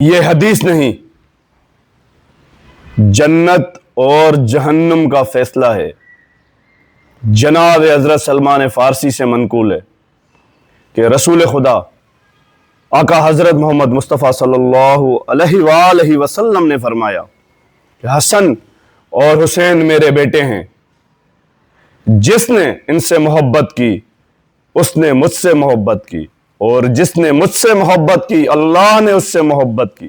یہ حدیث نہیں، جنت اور جہنم کا فیصلہ ہے۔ جناب حضرت سلمان فارسی سے منقول ہے کہ رسول خدا آقا حضرت محمد مصطفیٰ صلی اللہ علیہ وآلہ وسلم نے فرمایا کہ حسن اور حسین میرے بیٹے ہیں، جس نے ان سے محبت کی اس نے مجھ سے محبت کی، اور جس نے مجھ سے محبت کی اللہ نے اس سے محبت کی،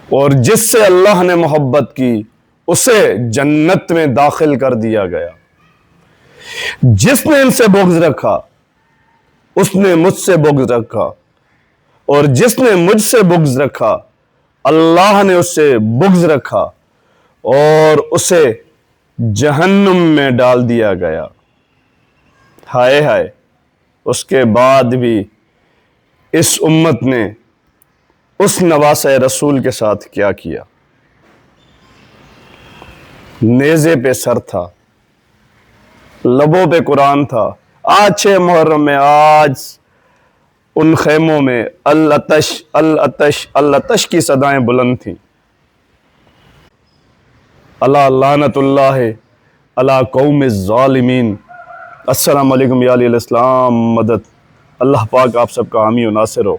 اور جس سے اللہ نے محبت کی اسے جنت میں داخل کر دیا گیا۔ جس نے ان سے بغض رکھا اس نے مجھ سے بغض رکھا، اور جس نے مجھ سے بغض رکھا اللہ نے اس سے بغض رکھا اور اسے جہنم میں ڈال دیا گیا۔ ہائے ہائے، اس کے بعد بھی اس امت نے اس نواسہ رسول کے ساتھ کیا کیا؟ نیزے پہ سر تھا، لبوں پہ قرآن تھا۔ آج 6 محرم میں آج ان خیموں میں العطش العطش العطش کی صدائیں بلند تھیں۔ الا لعنت اللہ علی قوم الظالمین۔ السلام علیکم یا علی الاسلام، مدد۔ اللہ پاک آپ سب کا حامی و ناصر ہو۔